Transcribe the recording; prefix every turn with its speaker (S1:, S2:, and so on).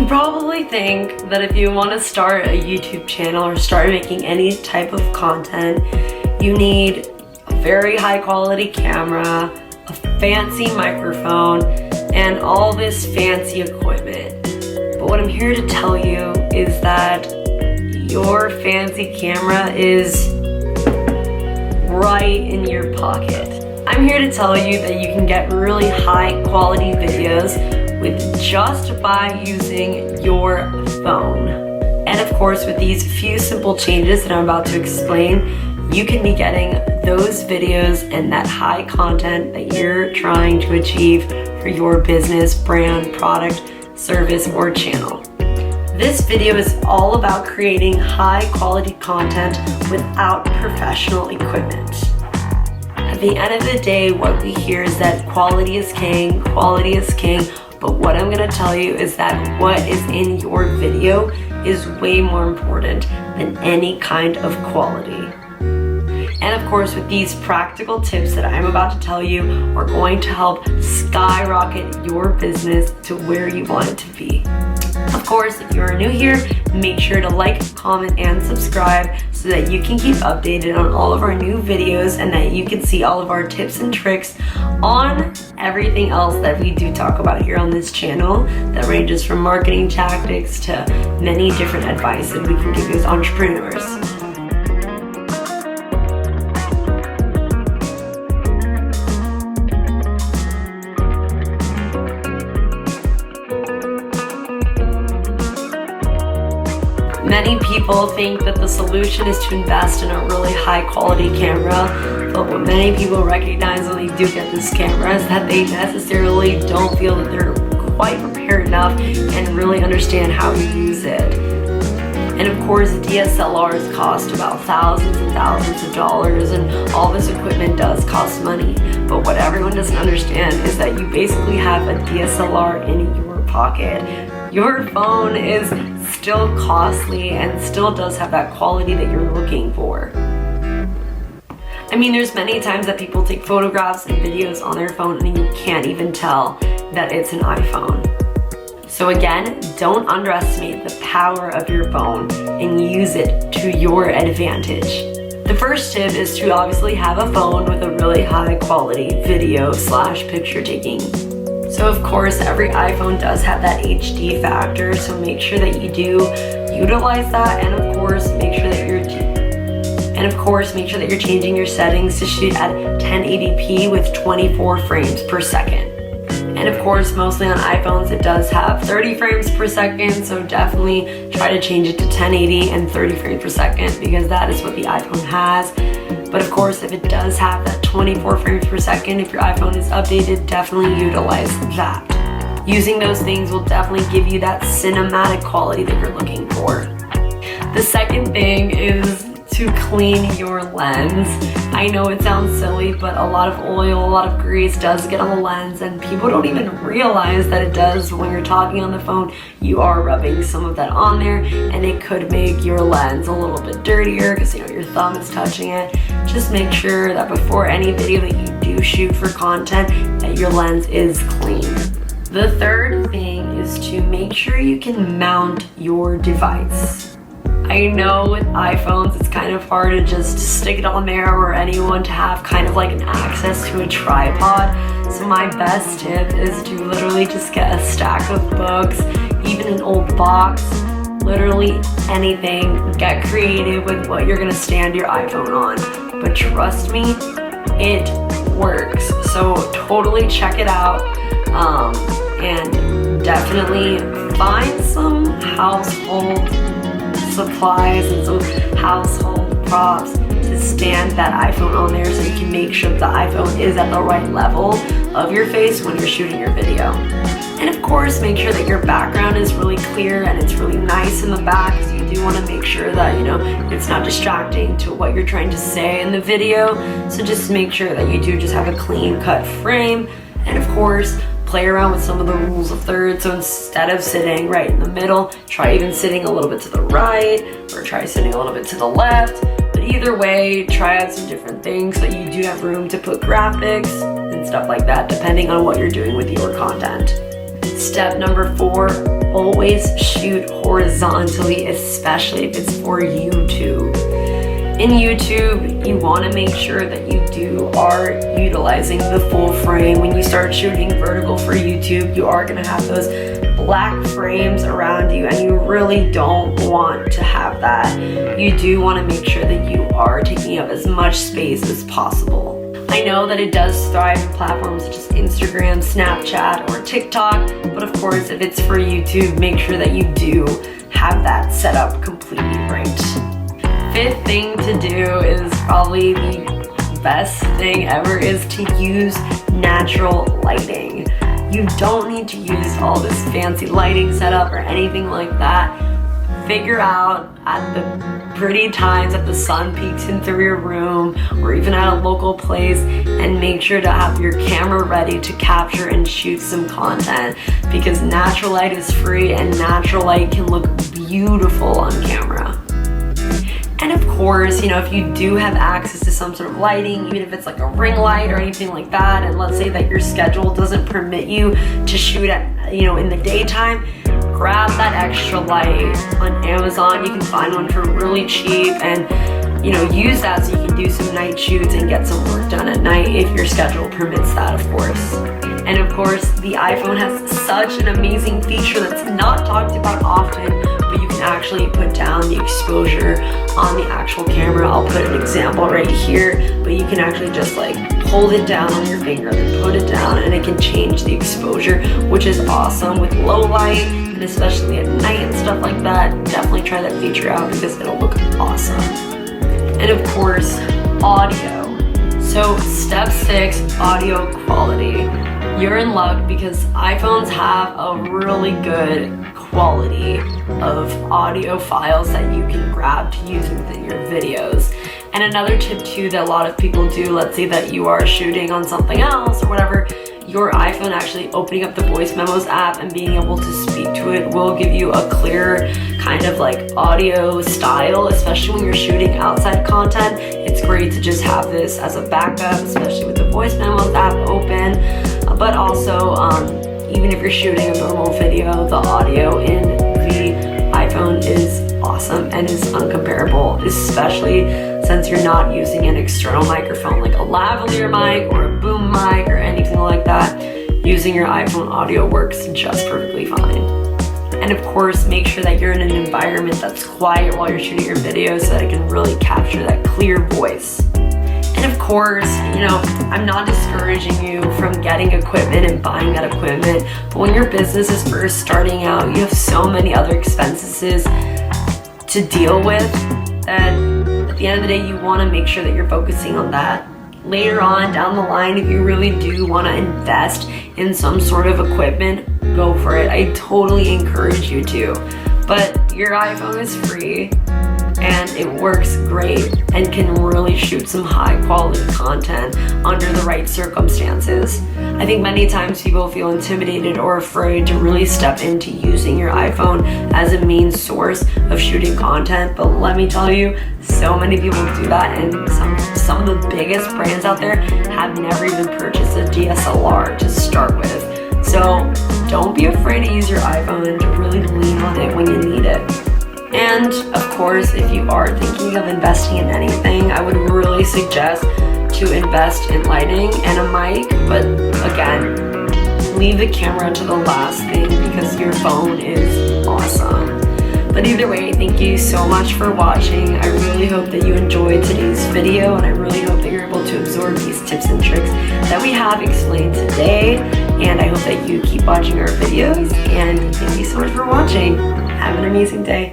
S1: probably think that if you want to start a YouTube channel or start making any type of content, you need a very high quality camera, a fancy microphone, and all this fancy equipment. But what I'm here to tell you is that your fancy camera is right in your pocket. I'm here to tell you that you can get really high quality videos with just by using your phone. And of course, with these few simple changes that I'm about to explain, you can be getting those videos and that high content that you're trying to achieve for your business, brand, product, service, or channel. This video is all about creating high quality content without professional equipment. At the end of the day, what we hear is that quality is king, but what I'm gonna tell you is that what is in your video is way more important than any kind of quality. And of course, with these practical tips that I'm about to tell you are going to help skyrocket your business to where you want it to be. Of course, if you're new here, make sure to like, comment, and subscribe so that you can keep updated on all of our new videos and that you can see all of our tips and tricks on everything else that we do talk about here on this channel that ranges from marketing tactics to many different advice that we can give you as entrepreneurs. Many people think that the solution is to invest in a really high quality camera, but what many people recognize when they do get this camera is that they necessarily don't feel that they're quite prepared enough and really understand how to use it. And of course, DSLRs cost about thousands and thousands of dollars, and all this equipment does cost money. But what everyone doesn't understand is that you basically have a DSLR in your pocket. Your phone is still costly and still does have that quality that you're looking for. I mean, there's many times that people take photographs and videos on their phone and you can't even tell that it's an iPhone. So again, don't underestimate the power of your phone and use it to your advantage. The first tip is to obviously have a phone with a really high quality video / picture taking. So of course, every iPhone does have that HD factor, so make sure that you do utilize that, and of course make sure that you're changing your settings to shoot at 1080p with 24 frames per second. And of course, mostly on iPhones it does have 30 frames per second, so definitely try to change it to 1080 and 30 frames per second because that is what the iPhone has. But of course, if it does have that 24 frames per second, if your iPhone is updated, definitely utilize that. Using those things will definitely give you that cinematic quality that you're looking for. The second thing is to clean your lens. I know it sounds silly, but a lot of oil, a lot of grease does get on the lens, and people don't even realize that it does. When you're talking on the phone, you are rubbing some of that on there, and it could make your lens a little bit dirtier because your thumb is touching it. Just make sure that before any video that you do shoot for content, that your lens is clean. The third thing is to make sure you can mount your device. I know with iPhones it's kind of hard to just stick it on there or anyone to have kind of like an access to a tripod. So my best tip is to literally just get a stack of books, even an old box, literally anything. Get creative with what you're gonna stand your iPhone on. But trust me, it works. So totally check it out, and definitely find some household supplies and some household props to stand that iPhone on there so you can make sure that the iPhone is at the right level of your face when you're shooting your video. And of course, make sure that your background is really clear and it's really nice in the back, because you do want to make sure that it's not distracting to what you're trying to say in the video. So just make sure that you do just have a clean cut frame, and of course play around with some of the rules of thirds. So instead of sitting right in the middle, try even sitting a little bit to the right, or try sitting a little bit to the left. But either way, try out some different things so you do have room to put graphics and stuff like that, depending on what you're doing with your content. Step number 4 always shoot horizontally, especially if it's for YouTube. In YouTube, you want to make sure that you are utilizing the full frame. When you start shooting vertical for YouTube, you are going to have those black frames around you, and you really don't want to have that. You do want to make sure that you are taking up as much space as possible. I know that it does thrive in platforms such as Instagram, Snapchat, or TikTok, but of course, if it's for YouTube, make sure that you do have that set up completely right. Fifth thing to do is probably the best thing ever, is to use natural lighting. You don't need to use all this fancy lighting setup or anything like that. Figure out at the pretty times that the sun peeks in through your room or even at a local place, and make sure to have your camera ready to capture and shoot some content, because natural light is free and natural light can look beautiful on camera. And of course, if you do have access to some sort of lighting, even if it's like a ring light or anything like that, and let's say that your schedule doesn't permit you to shoot at, in the daytime, grab that extra light on Amazon. You can find one for really cheap, and use that so you can do some night shoots and get some work done at night if your schedule permits that, of course. And of course, the iPhone has such an amazing feature that's not talked about often, but you can actually put down the exposure on the actual camera. I'll put an example right here, but you can actually just hold it down on your finger, then put it down, and it can change the exposure, which is awesome with low light, and especially at night and stuff like that. Definitely try that feature out because it'll look awesome. And of course, audio. So step 6, audio quality. You're in luck because iPhones have a really good quality of audio files that you can grab to use within your videos. And another tip too that a lot of people do, let's say that you are shooting on something else or whatever, your iPhone actually opening up the voice memos app and being able to speak to it will give you a clear kind of audio style, especially when you're shooting outside content. It's great to just have this as a backup, especially with the voice memos app open, but also even if you're shooting a normal video, the audio in the iPhone is awesome and is uncomparable, especially since you're not using an external microphone like a lavalier mic or a boom mic or anything like that. Using your iPhone audio works just perfectly fine. And of course, make sure that you're in an environment that's quiet while you're shooting your video so that it can really capture that clear voice. And of course, I'm not discouraging you from getting equipment and buying that equipment, but when your business is first starting out, you have so many other expenses to deal with that at the end of the day, you want to make sure that you're focusing on that. Later on down the line, if you really do want to invest in some sort of equipment, go for it. I totally encourage you to. But your iPhone is free and it works great and can really shoot some high quality content under the right circumstances. I think many times people feel intimidated or afraid to really step into using your iPhone as a main source of shooting content, but let me tell you, so many people do that, and some of the biggest brands out there have never even purchased a DSLR to start with. So don't be afraid to use your iPhone and to really lean on it when you need it. And of course, if you are thinking of investing in anything, I would really suggest to invest in lighting and a mic, but again, leave the camera to the last thing because your phone is awesome. But either way, thank you so much for watching. I really hope that you enjoyed today's video, and I really hope that you're able to absorb these tips and tricks that we have explained today. And I hope that you keep watching our videos, and thank you so much for watching. Have an amazing day.